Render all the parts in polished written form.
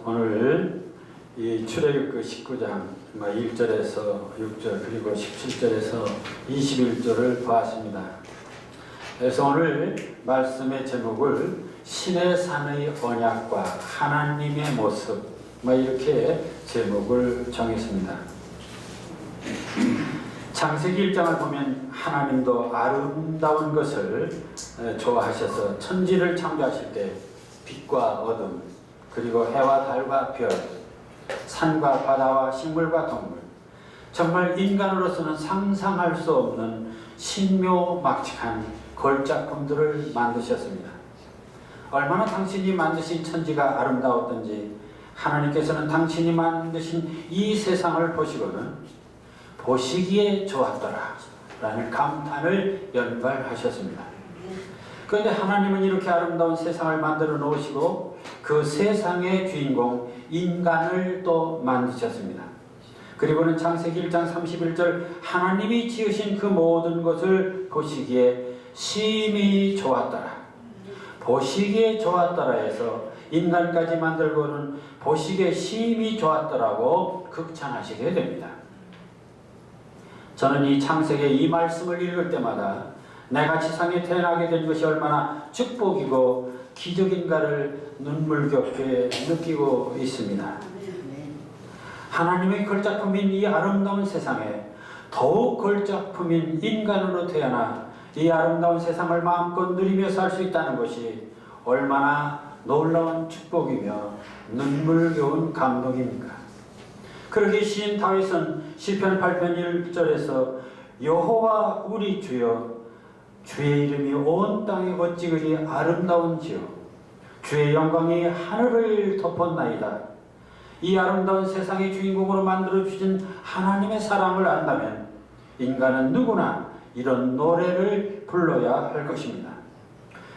오늘 이 출애굽기 19장 1절에서 6절 그리고 17절에서 21절을 보았습니다. 그래서 오늘 말씀의 제목을 신의 산의 언약과 하나님의 모습 이렇게 제목을 정했습니다. 창세기 1장을 보면 하나님도 아름다운 것을 좋아하셔서 천지를 창조하실 때 빛과 어둠 그리고 해와 달과 별, 산과 바다와 식물과 동물, 정말 인간으로서는 상상할 수 없는 신묘막측한 걸작품들을 만드셨습니다. 얼마나 당신이 만드신 천지가 아름다웠던지 하나님께서는 당신이 만드신 이 세상을 보시고는 보시기에 좋았더라 라는 감탄을 연발하셨습니다. 그런데 하나님은 이렇게 아름다운 세상을 만들어 놓으시고 그 세상의 주인공 인간을 또 만드셨습니다. 그리고는 창세기 1장 31절 하나님이 지으신 그 모든 것을 보시기에 심히 좋았더라. 보시기에 좋았더라 해서 인간까지 만들고는 보시기에 심히 좋았더라고 극찬하시게 됩니다. 저는 이 창세기의 이 말씀을 읽을 때마다 내가 지상에 태어나게 된 것이 얼마나 축복이고 기적인가를 눈물겹게 느끼고 있습니다. 하나님의 걸작품인 이 아름다운 세상에 더욱 걸작품인 인간으로 태어나 이 아름다운 세상을 마음껏 누리며 살 수 있다는 것이 얼마나 놀라운 축복이며 눈물겨운 감동입니까? 그러기에 시인 다윗은 시편 8편 1절에서 여호와 우리 주여 주의 이름이 온 땅에 어찌그리 아름다운지요 주의 영광이 하늘을 덮었나이다. 이 아름다운 세상의 주인공으로 만들어주신 하나님의 사랑을 안다면 인간은 누구나 이런 노래를 불러야 할 것입니다.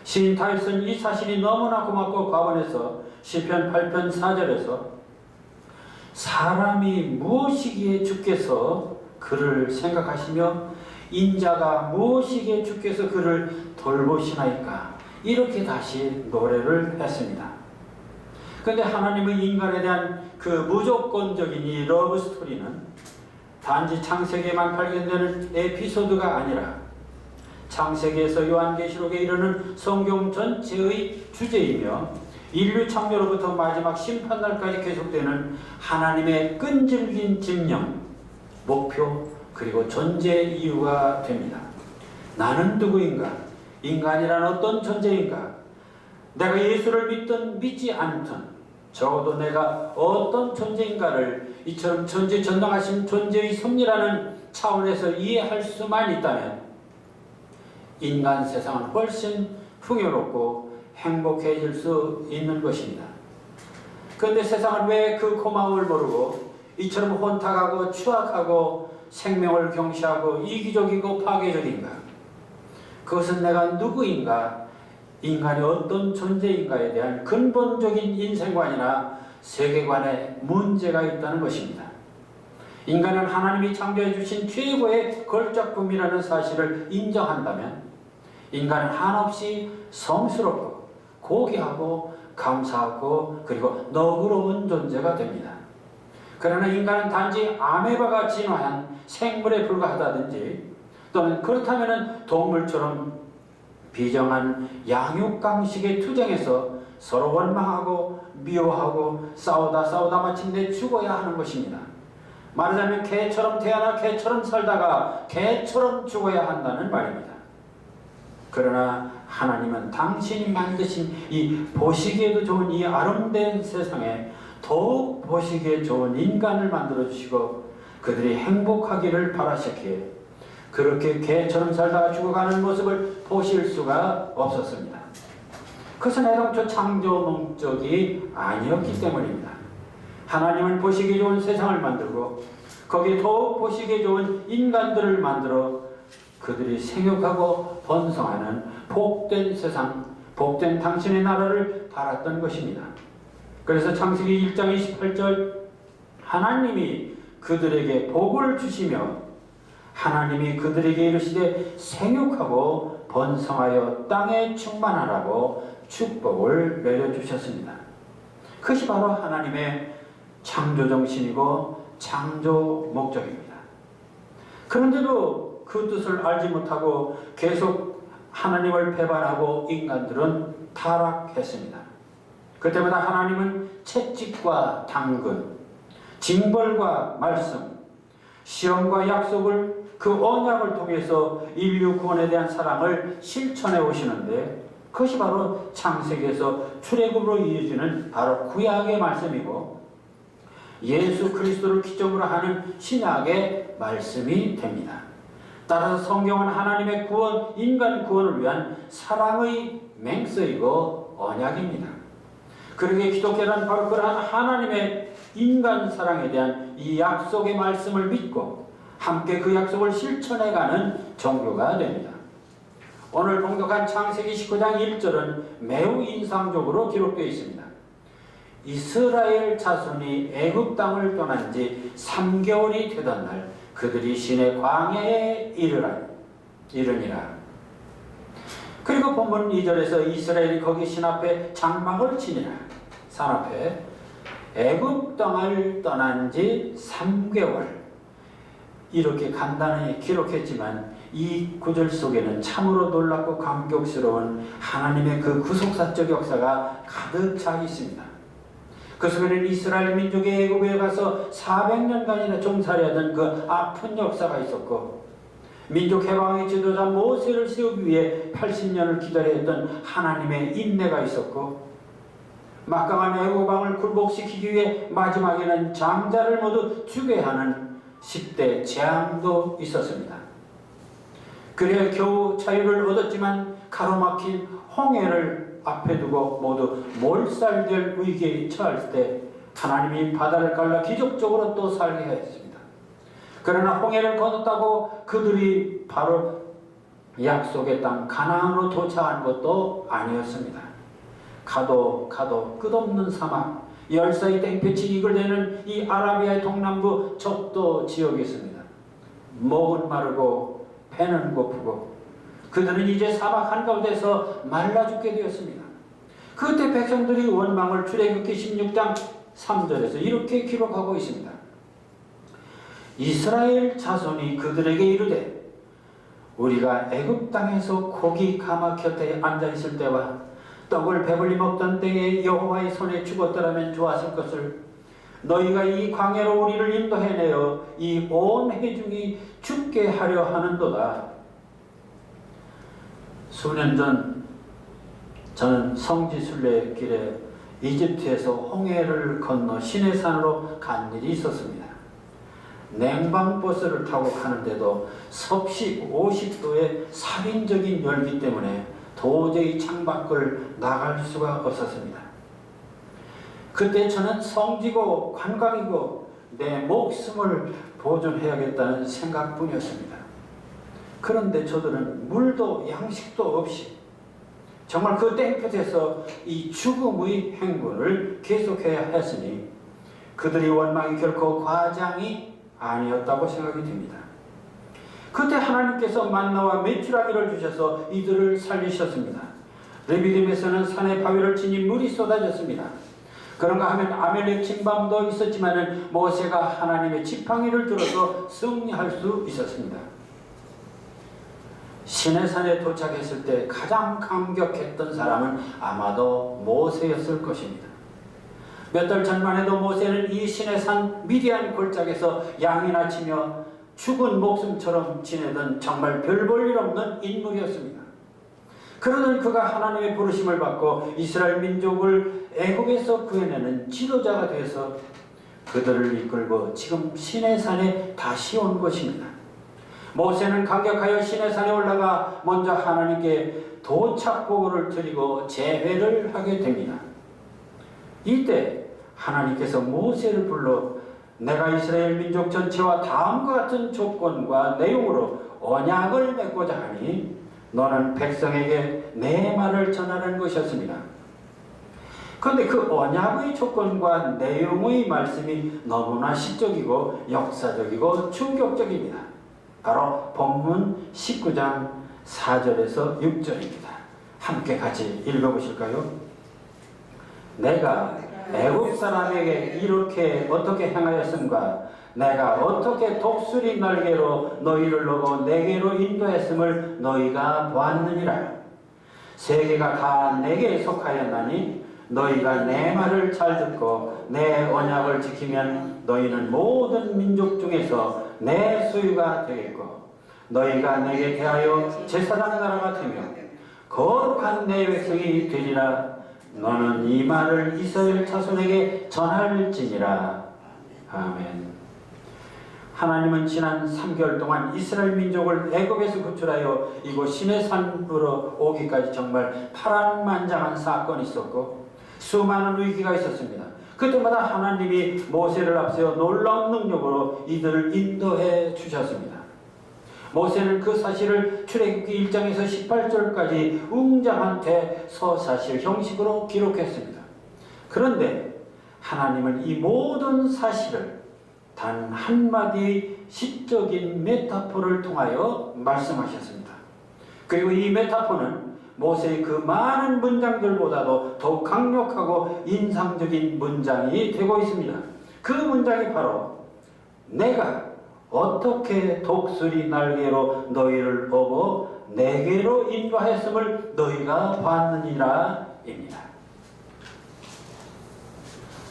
시인 다윗은 이 사실이 너무나 고맙고 과분해서 시편 8편 4절에서 사람이 무엇이기에 주께서 그를 생각하시며 인자가 무엇이기에 주께서 그를 돌보시나이까 이렇게 다시 노래를 했습니다. 그런데 하나님의 인간에 대한 그 무조건적인 이 러브 스토리는 단지 창세기에만 발견되는 에피소드가 아니라 창세기에서 요한계시록에 이르는 성경 전체의 주제이며 인류 창조로부터 마지막 심판날까지 계속되는 하나님의 끈질긴 집념, 목표 그리고 존재 이유가 됩니다. 나는 누구인가? 인간이란 어떤 존재인가? 내가 예수를 믿든 믿지 않든 적어도 내가 어떤 존재인가를 이처럼 전지전능하신 존재의 섭리라는 차원에서 이해할 수만 있다면 인간 세상은 훨씬 풍요롭고 행복해질 수 있는 것입니다. 그런데 세상은 왜 그 고마움을 모르고 이처럼 혼탁하고 추악하고 생명을 경시하고 이기적이고 파괴적인가? 그것은 내가 누구인가? 인간이 어떤 존재인가에 대한 근본적인 인생관이나 세계관에 문제가 있다는 것입니다. 인간은 하나님이 창조해 주신 최고의 걸작품이라는 사실을 인정한다면 인간은 한없이 성스럽고 고귀하고 감사하고 그리고 너그러운 존재가 됩니다. 그러나 인간은 단지 아메바가 진화한 생물에 불과하다든지 또는 그렇다면 동물처럼 비정한 양육강식에 투쟁해서 서로 원망하고 미워하고 싸우다 마침내 죽어야 하는 것입니다. 말하자면 개처럼 태어나 개처럼 살다가 개처럼 죽어야 한다는 말입니다. 그러나 하나님은 당신이 만드신 이 보시기에도 좋은 이 아름다운 세상에 더욱 보시기에 좋은 인간을 만들어주시고 그들이 행복하기를 바라셨기에 그렇게 개처럼 살다가 죽어가는 모습을 보실 수가 없었습니다. 그것은 애당초 창조 목적이 아니었기 때문입니다. 하나님은 보시기에 좋은 세상을 만들고 거기에 더욱 보시기에 좋은 인간들을 만들어 그들이 생육하고 번성하는 복된 세상, 복된 당신의 나라를 바랐던 것입니다. 그래서 창세기 1장 28절 하나님이 그들에게 복을 주시며 하나님이 그들에게 이르시되 생육하고 번성하여 땅에 충만하라고 축복을 내려주셨습니다. 그것이 바로 하나님의 창조 정신이고 창조 목적입니다. 그런데도 그 뜻을 알지 못하고 계속 하나님을 배반하고 인간들은 타락했습니다. 그때마다 하나님은 채찍과 당근, 징벌과 말씀, 시험과 약속을, 그 언약을 통해서 인류 구원에 대한 사랑을 실천해 오시는데, 그것이 바로 창세기에서 출애굽으로 이어지는 바로 구약의 말씀이고 예수 그리스도를 기점으로 하는 신약의 말씀이 됩니다. 따라서 성경은 하나님의 구원, 인간 구원을 위한 사랑의 맹세이고 언약입니다. 그러기에 기독교란 바로 그러한 하나님의 인간 사랑에 대한 이 약속의 말씀을 믿고 함께 그 약속을 실천해가는 종교가 됩니다. 오늘 봉독한 창세기 19장 1절은 매우 인상적으로 기록되어 있습니다. 이스라엘 자손이 애굽 땅을 떠난 지 3개월이 되던 날 그들이 시내 광야에 이르니라. 그리고 본문 2절에서 이스라엘이 거기 신 앞에 장막을 치니라. 산 앞에 애굽 땅을 떠난 지 3개월, 이렇게 간단히 기록했지만 이 구절 속에는 참으로 놀랍고 감격스러운 하나님의 그 구속사적 역사가 가득 차 있습니다. 그 속에는 이스라엘 민족이 애굽에 가서 400년간이나 종살이하던 그 아픈 역사가 있었고, 민족 해방의 지도자 모세를 세우기 위해 80년을 기다려 했던 하나님의 인내가 있었고, 막강한 애굽 왕을 굴복시키기 위해 마지막에는 장자를 모두 죽게 하는 10대 재앙도 있었습니다. 그래야 겨우 자유를 얻었지만 가로막힌 홍해를 앞에 두고 모두 몰살될 위기에 처할 때 하나님이 바다를 갈라 기적적으로 또 살게 했습니다. 그러나 홍해를 건넜다고 그들이 바로 약속의 땅 가나안으로 도착한 것도 아니었습니다. 가도 끝없는 사막, 열사의 땡볕이 이글대는 이 아라비아의 동남부 적도 지역이 있습니다. 목은 마르고 배는 고프고 그들은 이제 사막 한가운데서 말라 죽게 되었습니다. 그때 백성들이 원망을 출애굽기 16장 3절에서 이렇게 기록하고 있습니다. 이스라엘 자손이 그들에게 이르되 우리가 애굽 땅에서 고기 가마 곁에 앉아있을 때와 떡을 배불리 먹던 때에 여호와의 손에 죽었더라면 좋았을 것을, 너희가 이 광야로 우리를 인도해내어 이 온 회중이 죽게 하려 하는도다. 수년 전 저는 성지순례길에 이집트에서 홍해를 건너 시내산으로 간 일이 있었습니다. 냉방버스를 타고 가는데도 섭씨 50도의 살인적인 열기 때문에 도저히 창밖을 나갈 수가 없었습니다. 그때 저는 성지고 관광이고 내 목숨을 보존해야겠다는 생각뿐이었습니다. 그런데 저들은 물도 양식도 없이 정말 그 땡볕에서 이 죽음의 행군을 계속해야 했으니 그들의 원망이 결코 과장이 아니었다고 생각이 됩니다. 그때 하나님께서 만나와 메추라기를 주셔서 이들을 살리셨습니다. 레비딤에서는 산의 바위를 치니 물이 쏟아졌습니다. 그런가 하면 아멜렉 진밤도 있었지만 모세가 하나님의 지팡이를 들어서 승리할 수 있었습니다. 시내산에 도착했을 때 가장 감격했던 사람은 아마도 모세였을 것입니다. 몇 달 전만 해도 모세는 이 시내산 미디안 골짜기에서 양이나 치며 죽은 목숨처럼 지내던 정말 별 볼 일 없는 인물이었습니다. 그러던 그가 하나님의 부르심을 받고 이스라엘 민족을 애굽에서 구해내는 지도자가 되어서 그들을 이끌고 지금 시내산에 다시 온 것입니다. 모세는 감격하여 시내산에 올라가 먼저 하나님께 도착보고를 드리고 제회를 하게 됩니다. 이때 하나님께서 모세를 불러 내가 이스라엘 민족 전체와 다음과 같은 조건과 내용으로 언약을 맺고자 하니 너는 백성에게 내 말을 전하라는 것이었습니다. 그런데 그 언약의 조건과 내용의 말씀이 너무나 시적이고 역사적이고 충격적입니다. 바로 본문 19장 4절에서 6절입니다. 함께 같이 읽어보실까요? 내가 애굽 사람에게 이렇게 어떻게 행하였음과 내가 어떻게 독수리 날개로 너희를 넣어 내게로 인도했음을 너희가 보았느니라. 세계가 다 내게 속하였나니 너희가 내 말을 잘 듣고 내 언약을 지키면 너희는 모든 민족 중에서 내 소유가 되겠고 너희가 내게 대하여 제사장 나라가 되며 거룩한 내 백성이 되리라. 너는 이 말을 이스라엘 자손에게 전할지니라. 아멘. 하나님은 지난 3개월 동안 이스라엘 민족을 애굽에서 구출하여 이곳 시내산으로 오기까지 정말 파란만장한 사건이 있었고 수많은 위기가 있었습니다. 그때마다 하나님이 모세를 앞세워 놀라운 능력으로 이들을 인도해 주셨습니다. 모세는 그 사실을 출애굽기 1장에서 18절까지 웅장한 대서사실 형식으로 기록했습니다. 그런데 하나님은 이 모든 사실을 단 한마디 시적인 메타포를 통하여 말씀하셨습니다. 그리고 이 메타포는 모세의 그 많은 문장들보다도 더욱 강력하고 인상적인 문장이 되고 있습니다. 그 문장이 바로 내가 어떻게 독수리 날개로 너희를 업어 내게로 인도하였음을 너희가 봤느니라 입니다.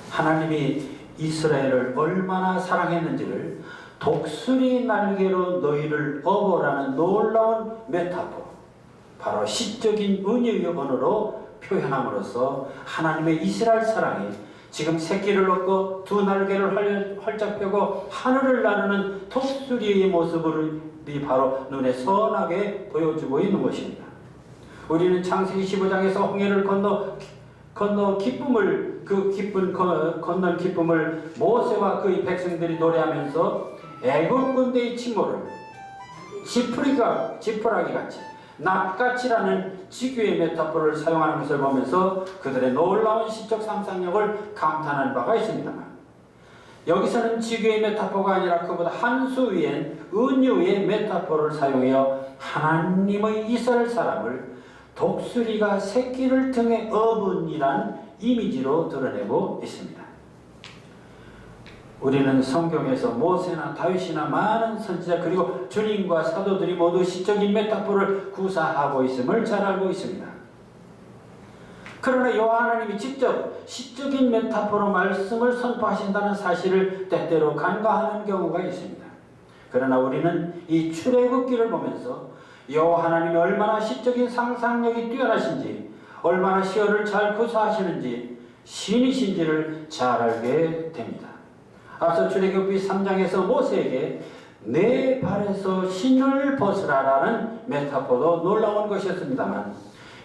하나님이 이스라엘을 얼마나 사랑했는지를 독수리 날개로 너희를 업어라는 놀라운 메타포, 바로 시적인 은유의 언어로 표현함으로써 하나님의 이스라엘 사랑이 지금 새끼를 얻고 두 날개를 활짝 펴고 하늘을 나르는 독수리의 모습이 바로 눈에 선하게 보여주고 있는 것입니다. 우리는 창세기 15장에서 홍해를 건너 기쁨을 건넌 기쁨을 모세와 그의 백성들이 노래하면서 애굽 군대의 침몰을 지푸라기 같이 낫같이라는 지규의 메타포를 사용하는 것을 보면서 그들의 놀라운 시적 상상력을 감탄한 바가 있습니다만, 여기서는 지규의 메타포가 아니라 그보다 한 수 위엔 은유의 메타포를 사용하여 하나님의 이스라엘 사람을 독수리가 새끼를 등에 업은이란 이미지로 드러내고 있습니다. 우리는 성경에서 모세나 다윗이나 많은 선지자 그리고 주님과 사도들이 모두 시적인 메타포를 구사하고 있음을 잘 알고 있습니다. 그러나 여호와 하나님이 직접 시적인 메타포로 말씀을 선포하신다는 사실을 때때로 간과하는 경우가 있습니다. 그러나 우리는 이 출애굽기를 보면서 여호와 하나님이 얼마나 시적인 상상력이 뛰어나신지, 얼마나 시어를 잘 구사하시는지, 신이신지를 잘 알게 됩니다. 앞서 출애굽기 3장에서 모세에게 내 발에서 신을 벗으라라는 메타포도 놀라운 것이었습니다만,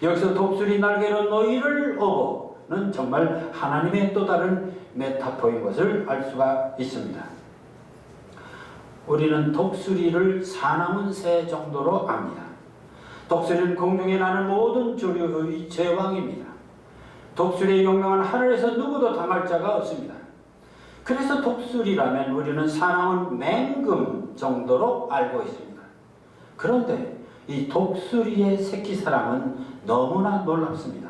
여기서 독수리 날개로 너희를 업어는 정말 하나님의 또 다른 메타포인 것을 알 수가 있습니다. 우리는 독수리를 사나운 새 정도로 압니다. 독수리는 공중에 나는 모든 조류의 제왕입니다. 독수리의 용명은 하늘에서 누구도 당할 자가 없습니다. 그래서 독수리라면 우리는 사나운 맹금 정도로 알고 있습니다. 그런데 이 독수리의 새끼 사랑은 너무나 놀랍습니다.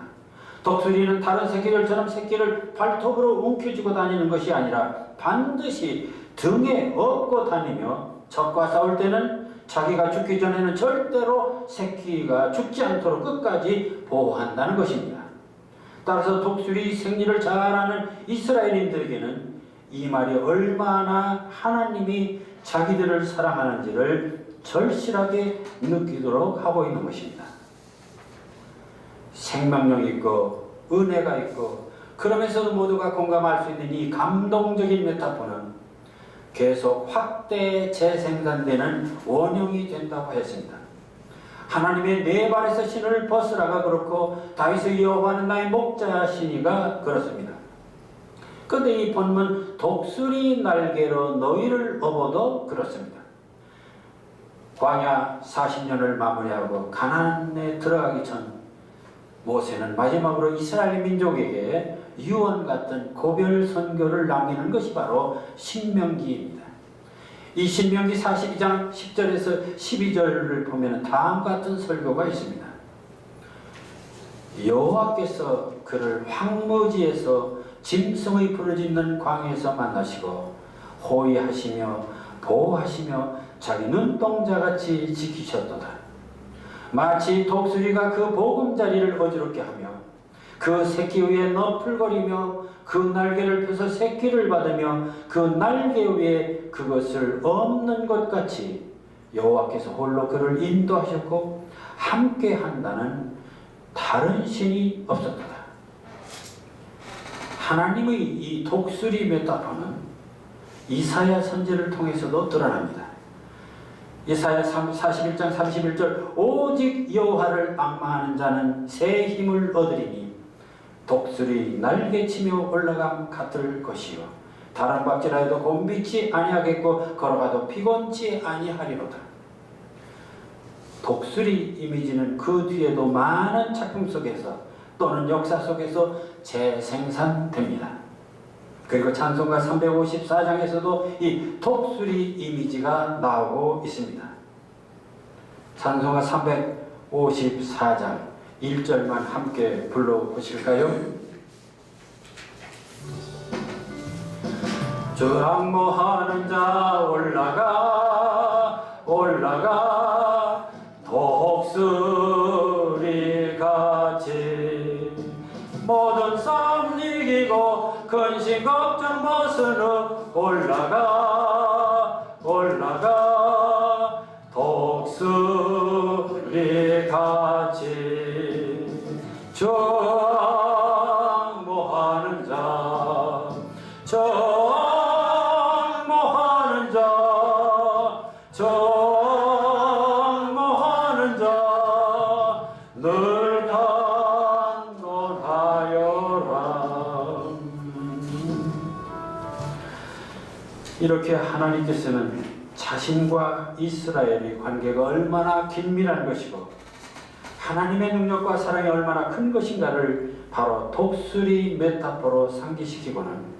독수리는 다른 새끼들처럼 새끼를 발톱으로 움켜쥐고 다니는 것이 아니라 반드시 등에 업고 다니며 적과 싸울 때는 자기가 죽기 전에는 절대로 새끼가 죽지 않도록 끝까지 보호한다는 것입니다. 따라서 독수리 생리를 잘 아는 이스라엘인들에게는 이 말이 얼마나 하나님이 자기들을 사랑하는지를 절실하게 느끼도록 하고 있는 것입니다. 생명력이 있고 은혜가 있고 그러면서도 모두가 공감할 수 있는 이 감동적인 메타포는 계속 확대 재생산되는 원형이 된다고 했습니다. 하나님의 네 발에서 신을 벗으라가 그렇고 다윗의 여호와는 나의 목자시니가 그렇습니다. 그런데 이 본문 독수리 날개로 너희를 업어도 그렇습니다. 광야 40년을 마무리하고 가나안에 들어가기 전 모세는 마지막으로 이스라엘 민족에게 유언 같은 고별 선교를 남기는 것이 바로 신명기입니다. 이 신명기 42장 10절에서 12절을 보면 다음과 같은 설교가 있습니다. 여호와께서 그를 황무지에서 짐승의 부르짖는 광야에서 만나시고 호위하시며 보호하시며 자기 눈동자같이 지키셨도다. 마치 독수리가 그 보금자리를 어지럽게 하며 그 새끼 위에 너풀거리며 그 날개를 펴서 새끼를 받으며 그 날개 위에 그것을 없는 것 같이 여호와께서 홀로 그를 인도하셨고 함께 한다는 다른 신이 없었다. 하나님의 이 독수리 메타포는 이사야 선지를 통해서도 드러납니다. 이사야 41장 31절 오직 여호와를 앙망하는 자는 새 힘을 얻으리니 독수리 날개치며 올라감 같을 것이요 다람박질하여도 곤비치 아니하겠고 걸어가도 피곤치 아니하리로다. 독수리 이미지는 그 뒤에도 많은 작품 속에서 또는 역사 속에서 재생산됩니다. 그리고 찬송가 354장에서도 이 독수리 이미지가 나오고 있습니다. 찬송가 354장 1절만 함께 불러보실까요? 주 악모하는 자 올라가 올라가 독수리같이 모든 싸움 이기고 근심 걱정 벗은 후 올라가 올라가 독수리같이 정모하는 자 정모하는 자 정모하는 자 늘 강론하여라. 이렇게 하나님께서는 자신과 이스라엘의 관계가 얼마나 긴밀한 것이고 하나님의 능력과 사랑이 얼마나 큰 것인가를 바로 독수리 메타포로 상기시키고는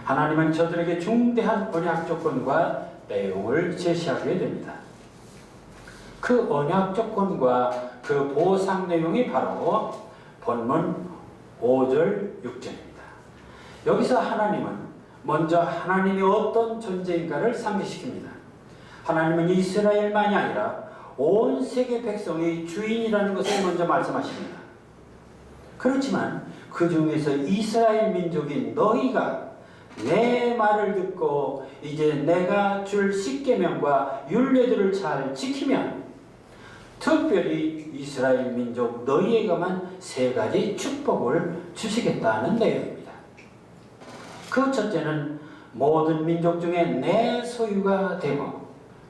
하나님은 저들에게 중대한 언약 조건과 내용을 제시하게 됩니다. 그 언약 조건과 그 보상 내용이 바로 본문 5절 6절입니다. 여기서 하나님은 먼저 하나님이 어떤 존재인가를 상기시킵니다. 하나님은 이스라엘만이 아니라 온 세계 백성의 주인이라는 것을 먼저 말씀하십니다. 그렇지만 그 중에서 이스라엘 민족인 너희가 내 말을 듣고 이제 내가 줄 십계명과 율례들을 잘 지키면 특별히 이스라엘 민족 너희에게만 세 가지 축복을 주시겠다는 내용입니다. 그 첫째는 모든 민족 중에 내 소유가 되고,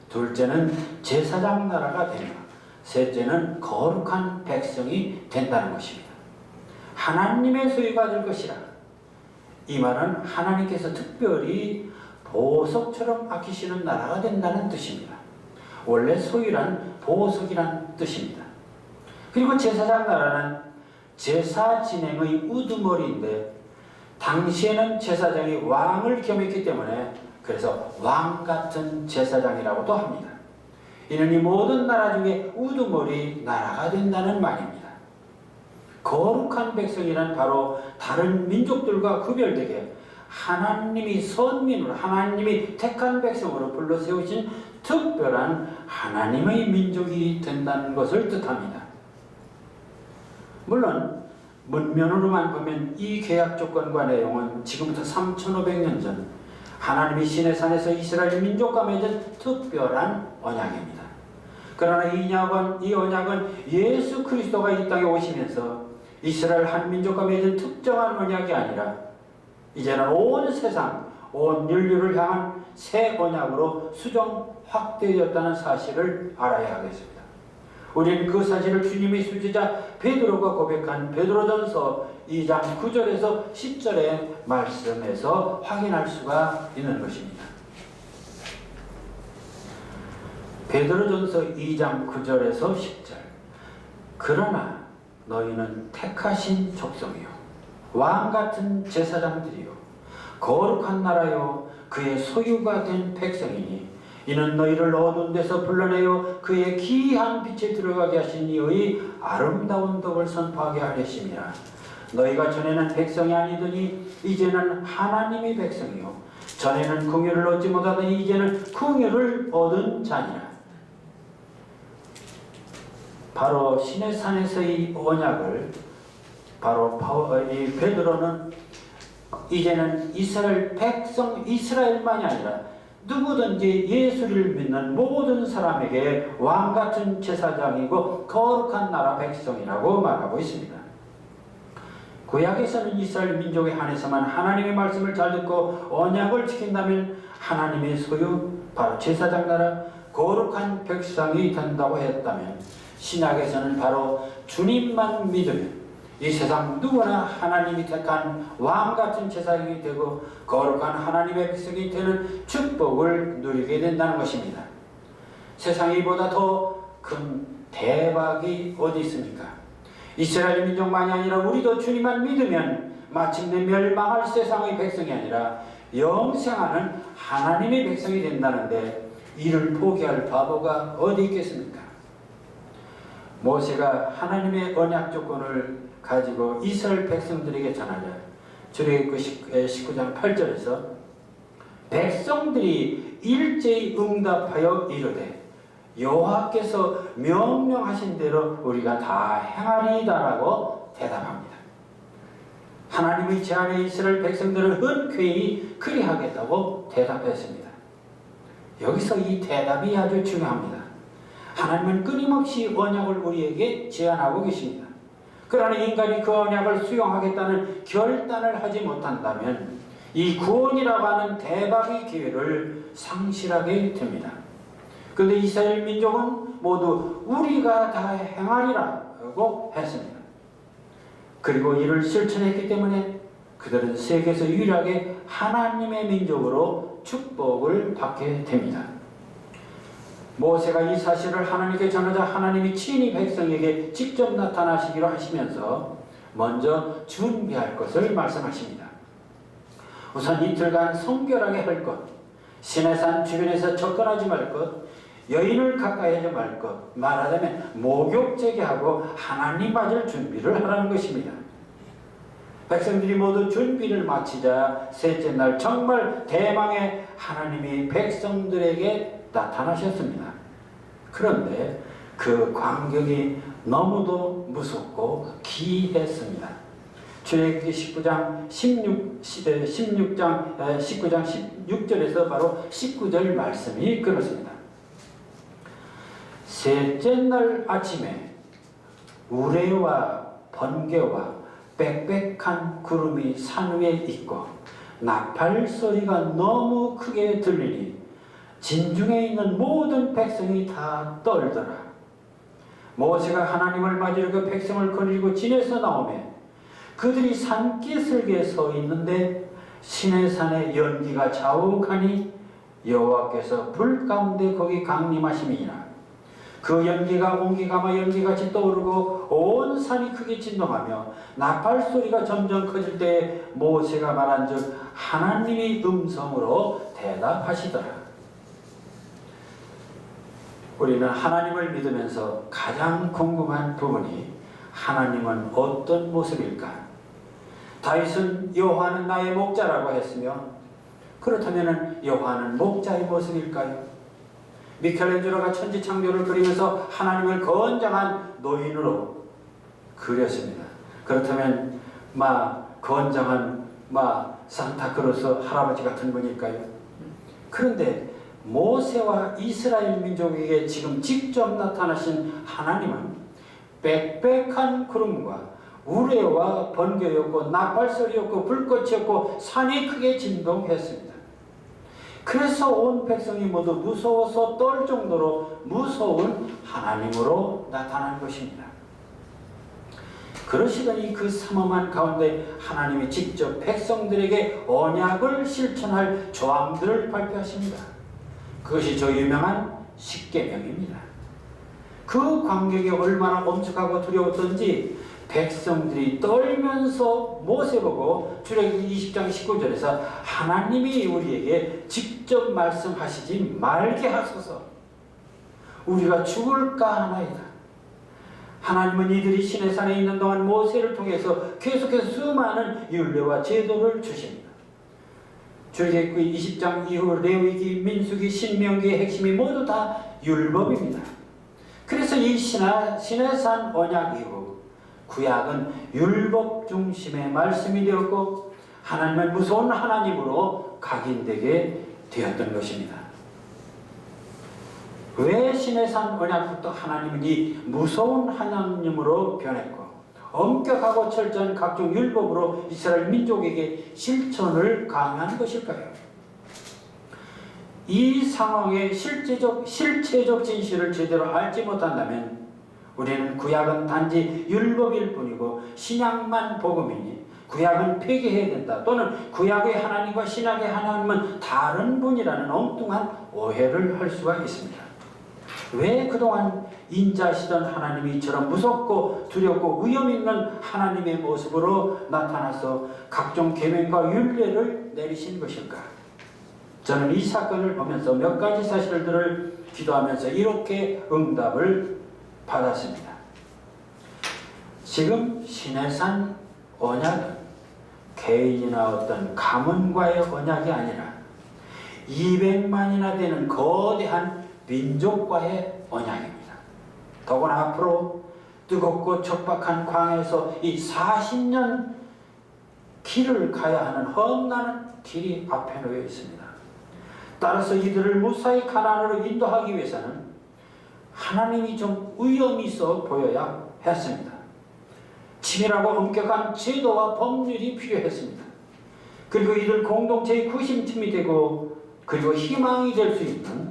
둘째는 제사장 나라가 되며, 셋째는 거룩한 백성이 된다는 것입니다. 하나님의 소유가 될 것이라. 이 말은 하나님께서 특별히 보석처럼 아끼시는 나라가 된다는 뜻입니다. 원래 소유란 보석이란 뜻입니다. 그리고 제사장 나라는 제사 진행의 우두머리인데, 당시에는 제사장이 왕을 겸했기 때문에 그래서 왕 같은 제사장이라고도 합니다. 이는 이 모든 나라 중에 우두머리 나라가 된다는 말입니다. 거룩한 백성이란 바로 다른 민족들과 구별되게 하나님이 선민으로, 하나님이 택한 백성으로 불러 세우신 특별한 하나님의 민족이 된다는 것을 뜻합니다. 물론 문면으로만 보면 이 계약 조건과 내용은 지금부터 3500년 전 하나님이 시내산에서 이스라엘 민족과 맺은 특별한 언약입니다. 그러나 이 언약은 예수 그리스도가 이 땅에 오시면서 이스라엘 한 민족과 맺은 특정한 언약이 아니라 이제는 온 세상, 온 인류를 향한 새 언약으로 수정 확대되었다는 사실을 알아야 하겠습니다. 우리는 그 사실을 주님의 수제자 베드로가 고백한 베드로전서 2장 9절에서 10절의 말씀에서 확인할 수가 있는 것입니다. 베드로전서 2장 9절에서 10절. 그러나 너희는 택하신 족속이요 왕같은 제사장들이요 거룩한 나라요 그의 소유가 된 백성이니 이는 너희를 어두운 데서 불러내어 그의 기이한 빛에 들어가게 하신 이의 아름다운 덕을 선포하게 하려심이라. 너희가 전에는 백성이 아니더니 이제는 하나님의 백성이요 전에는 긍휼을 얻지 못하더니 이제는 긍휼을 얻은 자니라. 바로 시내산에서의 언약을 바로 이 베드로는 이제는 이스라엘 백성 이스라엘만이 아니라 누구든지 예수를 믿는 모든 사람에게 왕같은 제사장이고 거룩한 나라 백성이라고 말하고 있습니다. 구약에서는 이스라엘 민족에 한해서만 하나님의 말씀을 잘 듣고 언약을 지킨다면 하나님의 소유 바로 제사장 나라 거룩한 백성이 된다고 했다면, 신약에서는 바로 주님만 믿으면 이 세상 누구나 하나님이 택한 왕같은 제사장이 되고 거룩한 하나님의 백성이 되는 축복을 누리게 된다는 것입니다. 세상에 이보다 더 큰 대박이 어디 있습니까? 이스라엘 민족만이 아니라 우리도 주님만 믿으면 마침내 멸망할 세상의 백성이 아니라 영생하는 하나님의 백성이 된다는데, 이를 포기할 바보가 어디 있겠습니까? 모세가 하나님의 언약 조건을 가지고 이스라엘 백성들에게 전하자 출애굽기 19장 8절에서 백성들이 일제히 응답하여 이르되 여호와께서 명령하신 대로 우리가 다 행하리이다라고 대답합니다. 하나님의 제안에 이스라엘 백성들은 흔쾌히 그리하겠다고 대답했습니다. 여기서 이 대답이 아주 중요합니다. 하나님은 끊임없이 언약을 우리에게 제안하고 계십니다. 그러나 인간이 그 언약을 수용하겠다는 결단을 하지 못한다면 이 구원이라고 하는 대박의 기회를 상실하게 됩니다. 그런데 이스라엘 민족은 모두 우리가 다 행하리라고 했습니다. 그리고 이를 실천했기 때문에 그들은 세계에서 유일하게 하나님의 민족으로 축복을 받게 됩니다. 모세가 이 사실을 하나님께 전하자 하나님이 친히 백성에게 직접 나타나시기로 하시면서 먼저 준비할 것을 말씀하십니다. 우선 이틀간 성결하게 할 것, 시내산 주변에서 접근하지 말 것, 여인을 가까이 하지 말 것, 말하자면 목욕 제기하고 하나님 맞을 준비를 하라는 것입니다. 백성들이 모두 준비를 마치자 셋째 날 정말 대망의 하나님이 백성들에게 나타나셨습니다. 그런데 그 광경이 너무도 무섭고 기이했습니다. 출애굽기 19장 16절에서 바로 19절 말씀이 그렇습니다. 셋째 날 아침에 우레와 번개와 빽빽한 구름이 산 위에 있고 나팔 소리가 너무 크게 들리니 진중에 있는 모든 백성이 다 떨더라. 모세가 하나님을 맞으려 그 백성을 거느리고 진에서 나오매 그들이 산기슭에 서 있는데 시내산의 연기가 자욱하니 여호와께서 불 가운데 거기 강림하심이니라. 그 연기가 온기가마 연기같이 떠오르고 온 산이 크게 진동하며 나팔 소리가 점점 커질 때 모세가 말한즉 하나님이 음성으로 대답하시더라. 우리는 하나님을 믿으면서 가장 궁금한 부분이 하나님은 어떤 모습일까? 다윗은 여호와는 나의 목자라고 했으며, 그렇다면 여호와는 목자의 모습일까요? 미켈란젤로가 천지창조를 그리면서 하나님을 건장한 노인으로 그렸습니다. 그렇다면 건장한 산타크로스 할아버지 같은 분일까요? 그런데 모세와 이스라엘 민족에게 지금 직접 나타나신 하나님은 빽빽한 구름과 우레와 번개였고 나팔소리였고 불꽃이었고 산이 크게 진동했습니다. 그래서 온 백성이 모두 무서워서 떨 정도로 무서운 하나님으로 나타난 것입니다. 그러시더니 그 삼엄한 가운데 하나님이 직접 백성들에게 언약을 실천할 조항들을 발표하십니다. 그것이 저 유명한 십계명입니다. 그 광경이 얼마나 엄숙하고 두려웠던지 백성들이 떨면서 모세 보고 출애굽기 20장 19절에서 하나님이 우리에게 직접 말씀하시지 말게 하소서, 우리가 죽을까 하나이다. 하나님은 이들이 시내산에 있는 동안 모세를 통해서 계속해서 수많은 율례와 제도를 주십니다. 출애굽기 20장 이후 레위기, 민수기, 신명기의 핵심이 모두 다 율법입니다. 그래서 이 시내산 언약 이후 구약은 율법 중심의 말씀이 되었고 하나님은 무서운 하나님으로 각인되게 되었던 것입니다. 왜 시내산 언약부터 하나님은 이 무서운 하나님으로 변했고 엄격하고 철저한 각종 율법으로 이스라엘 민족에게 실천을 강요한 것일까요? 이 상황의 실체적 진실을 제대로 알지 못한다면 우리는 구약은 단지 율법일 뿐이고 신약만 복음이니 구약은 폐기해야 된다, 또는 구약의 하나님과 신약의 하나님은 다른 분이라는 엉뚱한 오해를 할 수가 있습니다. 왜 그동안 인자시던 하나님이 이처럼 무섭고 두렵고 위험 있는 하나님의 모습으로 나타나서 각종 계명과 율례를 내리신 것일까? 저는 이 사건을 보면서 몇 가지 사실들을 기도하면서 이렇게 응답을 받았습니다. 지금 시내산 언약은 개인이나 어떤 가문과의 언약이 아니라 200만이나 되는 거대한 민족과의 언약입니다. 더구나 앞으로 뜨겁고 척박한 광야에서 이 40년 길을 가야 하는 험난한 길이 앞에 놓여 있습니다. 따라서 이들을 무사히 가나안으로 인도하기 위해서는 하나님이 좀 위험이 있어 보여야 했습니다. 치밀하고 엄격한 제도와 법률이 필요했습니다. 그리고 이들 공동체의 구심점이 되고 그리고 희망이 될 수 있는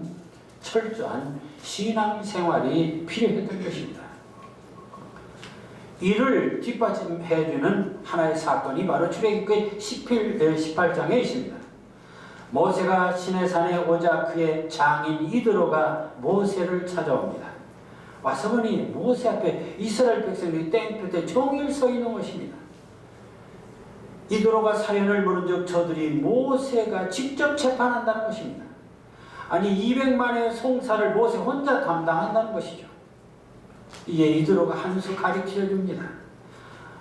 철저한 신앙생활이 필요했던 것입니다. 이를 뒷받침해주는 하나의 사건이 바로 출애굽기 18장에 있습니다. 모세가 시내산에 오자 그의 장인 이드로가 모세를 찾아옵니다. 와서 보니 모세 앞에 이스라엘 백성들이 땡볕에 종일 서 있는 것입니다. 이드로가 사연을 물은 적 저들이 모세가 직접 재판한다는 것입니다. 아니 200만의 송사를 모세 혼자 담당한다는 것이죠. 이에 이드로가 한 수 가르쳐 줍니다.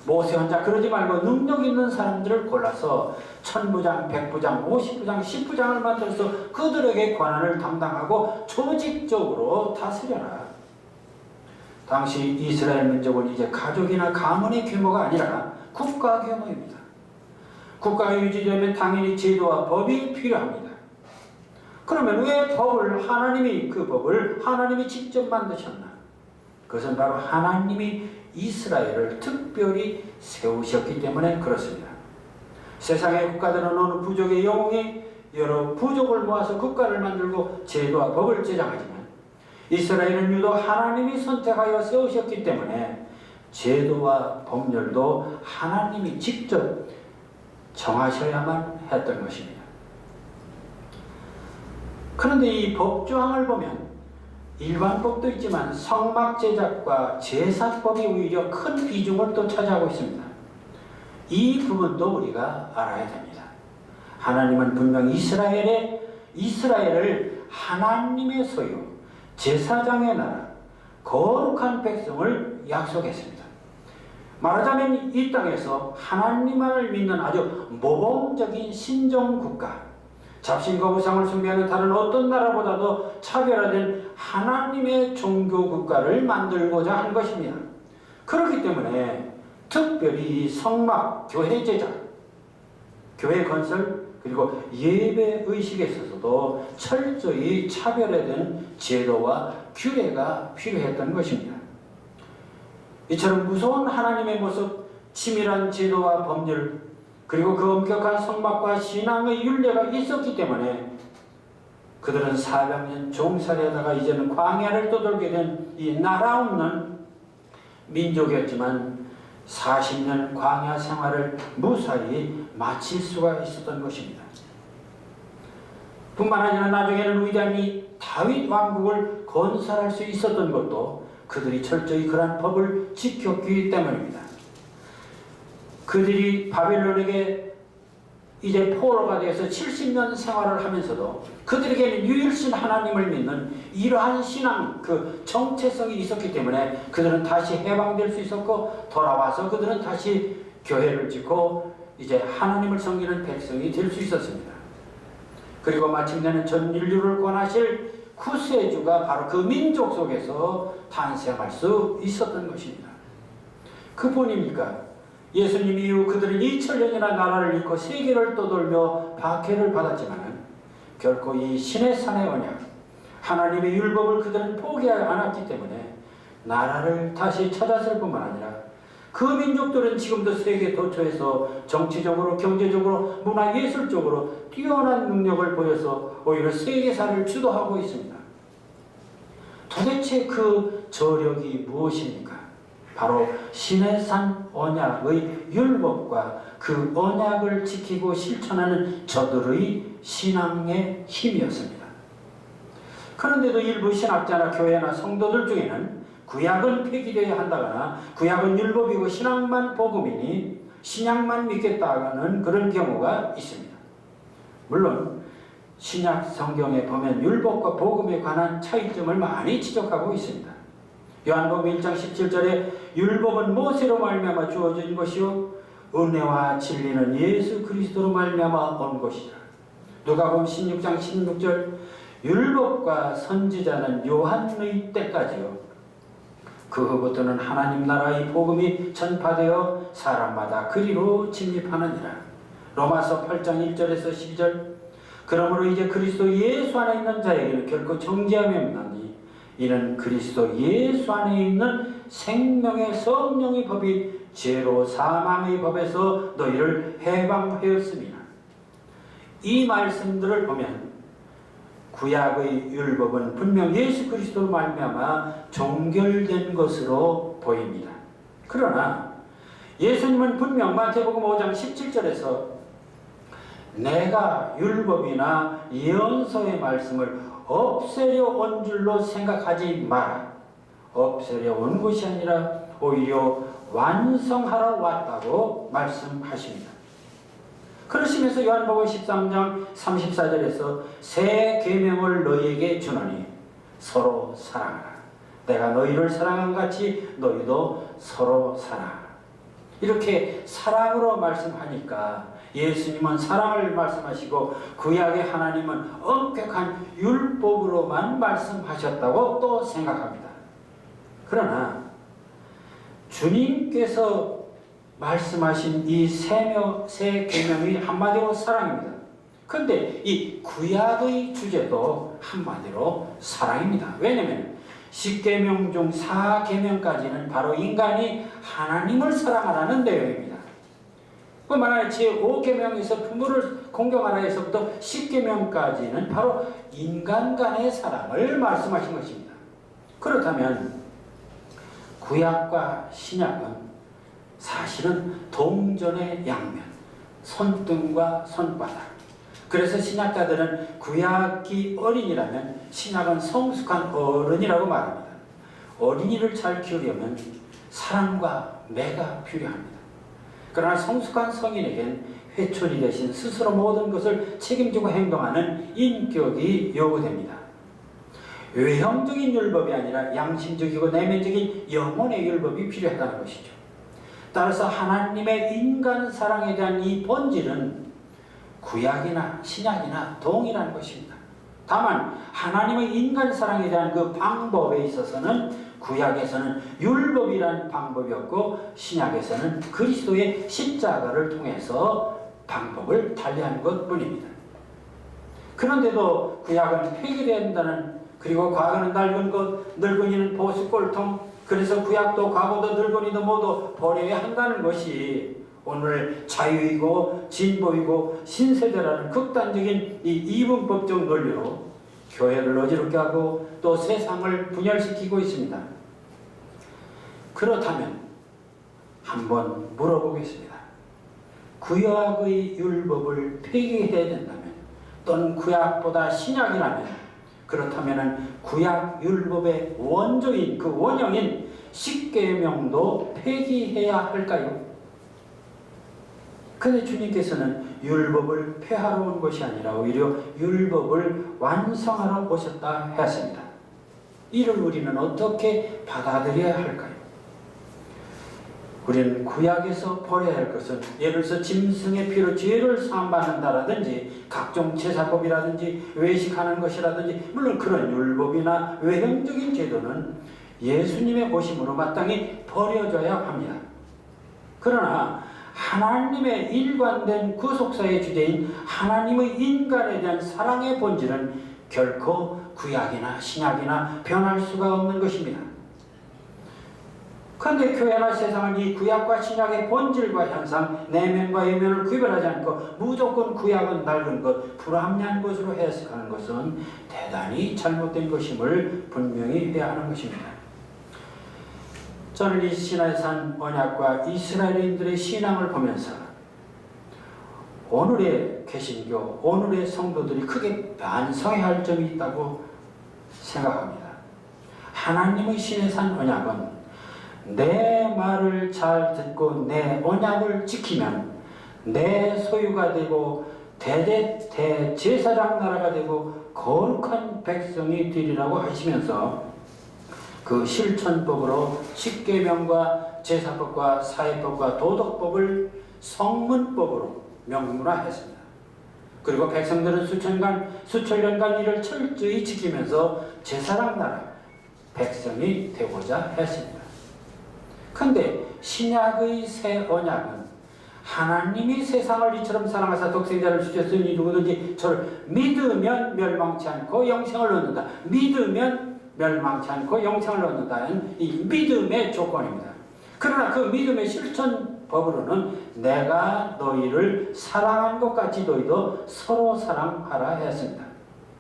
모세 혼자 그러지 말고 능력 있는 사람들을 골라서 1000부장, 100부장, 50부장, 10부장을 만들어서 그들에게 권한을 담당하고 조직적으로 다스려라. 당시 이스라엘 민족은 이제 가족이나 가문의 규모가 아니라 국가 규모입니다. 국가가 유지되면 당연히 제도와 법이 필요합니다. 그러면 왜 그 법을 하나님이 직접 만드셨나? 그것은 바로 하나님이 이스라엘을 특별히 세우셨기 때문에 그렇습니다. 세상의 국가들은 어느 부족의 영웅이 여러 부족을 모아서 국가를 만들고 제도와 법을 제정하지만 이스라엘은 유독 하나님이 선택하여 세우셨기 때문에 제도와 법률도 하나님이 직접 정하셔야만 했던 것입니다. 그런데 이 법조항을 보면 일반법도 있지만 성막 제작과 제사법이 오히려 큰 비중을 또 차지하고 있습니다. 이 부분도 우리가 알아야 됩니다. 하나님은 분명 이스라엘을 하나님의 소유, 제사장의 나라, 거룩한 백성을 약속했습니다. 말하자면 이 땅에서 하나님만을 믿는 아주 모범적인 신정국가, 잡신과 우상을 숭배하는 다른 어떤 나라보다도 차별화된 하나님의 종교 국가를 만들고자 한 것입니다. 그렇기 때문에 특별히 성막, 교회 제작, 교회 건설, 그리고 예배 의식에 있어서도 철저히 차별화된 제도와 규례가 필요했던 것입니다. 이처럼 무서운 하나님의 모습, 치밀한 제도와 법률, 그리고 그 엄격한 성막과 신앙의 율례가 있었기 때문에 그들은 400년 종살이하다가 이제는 광야를 떠돌게 된 이 나라 없는 민족이었지만 40년 광야 생활을 무사히 마칠 수가 있었던 것입니다. 뿐만 아니라 나중에는 위대한 이 다윗 왕국을 건설할 수 있었던 것도 그들이 철저히 그러한 법을 지켰기 때문입니다. 그들이 바벨론에게 이제 포로가 되어서 70년 생활을 하면서도 그들에게는 유일신 하나님을 믿는 이러한 신앙, 그 정체성이 있었기 때문에 그들은 다시 해방될 수 있었고, 돌아와서 그들은 다시 교회를 짓고 이제 하나님을 섬기는 백성이 될 수 있었습니다. 그리고 마침내는 전 인류를 권하실 구세주가 바로 그 민족 속에서 탄생할 수 있었던 것입니다. 그뿐입니까? 예수님 이후 그들은 2000년이나 나라를 잃고 세계를 떠돌며 박해를 받았지만 결코 이 신의 산의 언약, 하나님의 율법을 그들은 포기하지 않았기 때문에 나라를 다시 찾았을 뿐만 아니라 그 민족들은 지금도 세계 도처에서 정치적으로, 경제적으로, 문화예술적으로 뛰어난 능력을 보여서 오히려 세계사를 주도하고 있습니다. 도대체 그 저력이 무엇입니까? 바로 신의 산 언약의 율법과 그 언약을 지키고 실천하는 저들의 신앙의 힘이었습니다. 그런데도 일부 신학자나 교회나 성도들 중에는 구약은 폐기되어야 한다거나 구약은 율법이고 신앙만 복음이니 신약만 믿겠다는 그런 경우가 있습니다. 물론 신약 성경에 보면 율법과 복음에 관한 차이점을 많이 지적하고 있습니다. 요한복음 1장 17절에 율법은 모세로 말미암아 주어진 것이요 은혜와 진리는 예수 그리스도로 말미암아 온 것이라. 누가복음 16장 16절 율법과 선지자는 요한의 때까지요 그 후부터는 하나님 나라의 복음이 전파되어 사람마다 그리로 침입하느니라. 로마서 8장 1절에서 12절 그러므로 이제 그리스도 예수 안에 있는 자에게는 결코 정죄함이 없나니 이는 그리스도 예수 안에 있는 생명의 성령의 법이 죄로 사망의 법에서 너희를 해방하였습니다. 이 말씀들을 보면 구약의 율법은 분명 예수 그리스도로 말미암아 종결된 것으로 보입니다. 그러나 예수님은 분명 마태복음 5장 17절에서 내가 율법이나 예언서의 말씀을 없애려 온 줄로 생각하지 마라. 없애려 온 것이 아니라 오히려 완성하러 왔다고 말씀하십니다. 그러시면서 요한복음 13장 34절에서 새 계명을 너희에게 주노니 서로 사랑하라. 내가 너희를 사랑한 같이 너희도 서로 사랑하라. 이렇게 사랑으로 말씀하니까 예수님은 사랑을 말씀하시고 구약의 하나님은 엄격한 율법으로만 말씀하셨다고 또 생각합니다. 그러나 주님께서 말씀하신 이 새 계명이 한마디로 사랑입니다. 그런데 이 구약의 주제도 한마디로 사랑입니다. 왜냐하면 10계명 중 4계명까지는 바로 인간이 하나님을 사랑하라는 내용입니다. 뿐만 아니라 제5계명에서 부모를 공경하라에서부터 10계명까지는 바로 인간 간의 사랑을 말씀하신 것입니다. 그렇다면 구약과 신약은 사실은 동전의 양면, 손등과 손바닥. 그래서 신약자들은 구약이 어린이라면 신약은 성숙한 어른이라고 말합니다. 어린이를 잘 키우려면 사랑과 매가 필요합니다. 그러나 성숙한 성인에겐 회초리 대신 스스로 모든 것을 책임지고 행동하는 인격이 요구됩니다. 외형적인 율법이 아니라 양심적이고 내면적인 영혼의 율법이 필요하다는 것이죠. 따라서 하나님의 인간 사랑에 대한 이 본질은 구약이나 신약이나 동일한 것입니다. 다만 하나님의 인간 사랑에 대한 그 방법에 있어서는 구약에서는 율법이라는 방법이었고 신약에서는 그리스도의 십자가를 통해서 방법을 달리한 것뿐입니다. 그런데도 구약은 폐기된다는, 그리고 과거는 낡은 것, 늙은이는 보수꼴통, 그래서 구약도 과거도 늙은이도 모두 버려야 한다는 것이 오늘 자유이고 진보이고 신세대라는 극단적인 이 이분법적 논리로 교회를 어지럽게 하고 또 세상을 분열시키고 있습니다. 그렇다면 한번 물어보겠습니다. 구약의 율법을 폐기해야 된다면, 또는 구약보다 신약이라면, 그렇다면 구약 율법의 원조인 그 원형인 10계명도 폐기해야 할까요? 그런데 주님께서는 율법을 폐하러 온 것이 아니라 오히려 율법을 완성하러 오셨다 했습니다. 이를 우리는 어떻게 받아들여야 할까요? 우리는 구약에서 버려야 할 것은 예를 들어서 짐승의 피로 죄를 사함받는다라든지 각종 제사법이라든지 외식하는 것이라든지, 물론 그런 율법이나 외형적인 제도는 예수님의 오심으로 마땅히 버려져야 합니다. 그러나 하나님의 일관된 구속사의 주제인 하나님의 인간에 대한 사랑의 본질은 결코 구약이나 신약이나 변할 수가 없는 것입니다. 그런데 교회나 세상은 이 구약과 신약의 본질과 현상, 내면과 외면을 구별하지 않고 무조건 구약은 낡은 것, 불합리한 것으로 해석하는 것은 대단히 잘못된 것임을 분명히 해야 하는 것입니다. 저는 이 시나이산 언약과 이스라엘인들의 신앙을 보면서 오늘의 개신교, 오늘의 성도들이 크게 반성해야 할 점이 있다고 생각합니다. 하나님의 시내산 언약은 내 말을 잘 듣고 내 언약을 지키면 내 소유가 되고 대제사장 나라가 되고 거룩한 백성이 되리라고 하시면서 그 실천법으로 십계명과 제사법과 사회법과 도덕법을 성문법으로 명문화했습니다. 그리고 백성들은 수천년간 이를 철저히 지키면서 제사장 나라 백성이 되고자 했습니다. 그런데 신약의 새 언약은 하나님이 세상을 이처럼 사랑하사 독생자를 주셨으니 누구든지 저를 믿으면 멸망치 않고 영생을 얻는다. 믿으면 멸망치 않고 영생을 얻는다는 이 믿음의 조건입니다. 그러나 그 믿음의 실천법으로는 내가 너희를 사랑한 것 같이 너희도 서로 사랑하라 했습니다.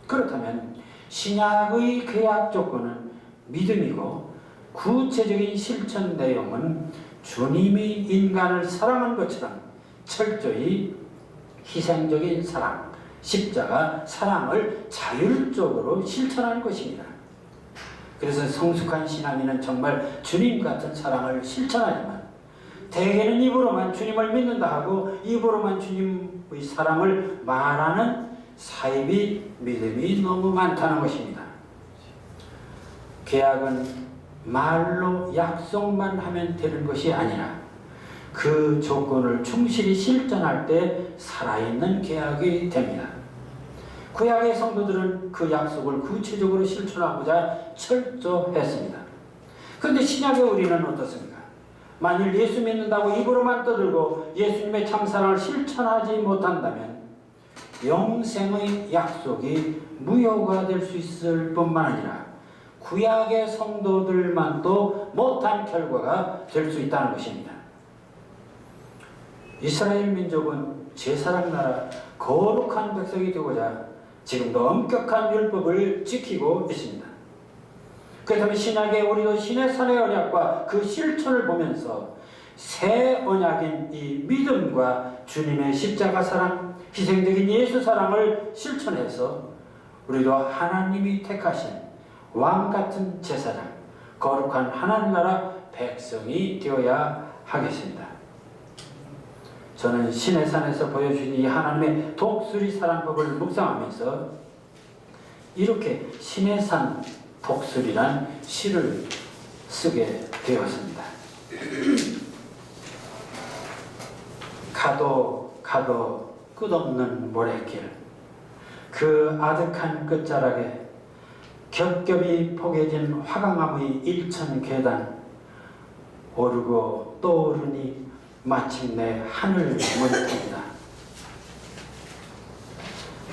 그렇다면 신약의 계약 조건은 믿음이고 구체적인 실천 내용은 주님이 인간을 사랑한 것처럼 철저히 희생적인 사랑, 십자가 사랑을 자율적으로 실천하는 것입니다. 그래서 성숙한 신앙인은 정말 주님 같은 사랑을 실천하지만 대개는 입으로만 주님을 믿는다 하고 입으로만 주님의 사랑을 말하는 사이비 믿음이 너무 많다는 것입니다. 계약은 말로 약속만 하면 되는 것이 아니라 그 조건을 충실히 실천할 때 살아있는 계약이 됩니다. 구약의 성도들은 그 약속을 구체적으로 실천하고자 철저했습니다. 그런데 신약의 우리는 어떻습니까? 만일 예수 믿는다고 입으로만 떠들고 예수님의 참사랑을 실천하지 못한다면 영생의 약속이 무효가 될 수 있을 뿐만 아니라 구약의 성도들만도 못한 결과가 될 수 있다는 것입니다. 이스라엘 민족은 제사장 나라 거룩한 백성이 되고자 지금도 엄격한 율법을 지키고 있습니다. 그렇다면 신약의 우리도 신의 산의 언약과 그 실천을 보면서 새 언약인 이 믿음과 주님의 십자가 사랑, 희생적인 예수 사랑을 실천해서 우리도 하나님이 택하신 왕같은 제사장, 거룩한 하나님 나라 백성이 되어야 하겠습니다. 저는 신의 산에서 보여주신 이 하나님의 독수리 사랑법을 묵상하면서 이렇게 신의 산 독수리란 시를 쓰게 되었습니다. 가도 끝없는 모래길, 그 아득한 끝자락에 겹겹이 포개진 화강암의 일천 계단, 오르고 또 오르니 마침내 하늘 문턱이다.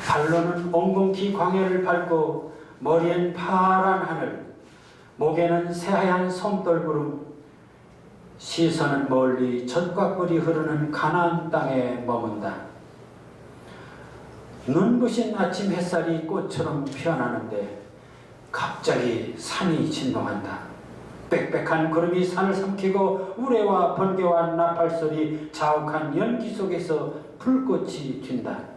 발로는 옹공기 광야를 밟고 머리엔 파란 하늘, 목에는 새하얀 솜돌구름, 시선은 멀리 젖과 꿀이 흐르는 가나안 땅에 머문다. 눈부신 아침 햇살이 꽃처럼 피어나는데 갑자기 산이 진동한다. 빽빽한 구름이 산을 삼키고 우레와 번개와 나팔소리, 자욱한 연기 속에서 불꽃이 튄다.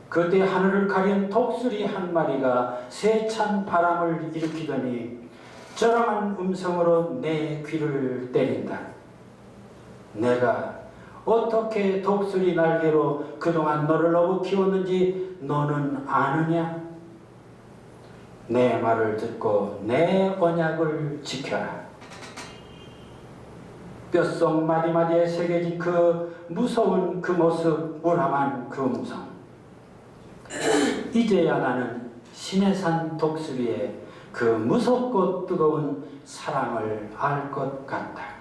그때 하늘을 가린 독수리 한 마리가 세찬 바람을 일으키더니 저렴한 음성으로 내 귀를 때린다. 내가 어떻게 독수리 날개로 그동안 너를 너무 키웠는지 너는 아느냐? 내 말을 듣고 내 언약을 지켜라. 뼛속 마디마디에 새겨진 그 무서운 그 모습, 무람한 그 음성. 이제야 나는 시내산 독수리의 그 무섭고 뜨거운 사랑을 알 것 같다.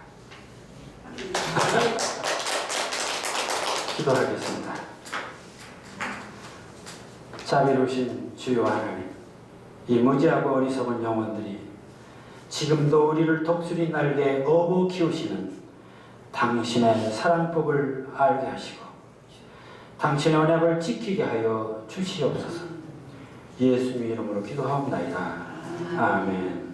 기도하겠습니다. 자비로우신 주여 하나님, 이 무지하고 어리석은 영혼들이 지금도 우리를 독수리 날개에 업어 키우시는 당신의 사랑법을 알게 하시고 당신의 언약을 지키게 하여 주시옵소서. 예수님 이름으로 기도하옵나이다. 아멘.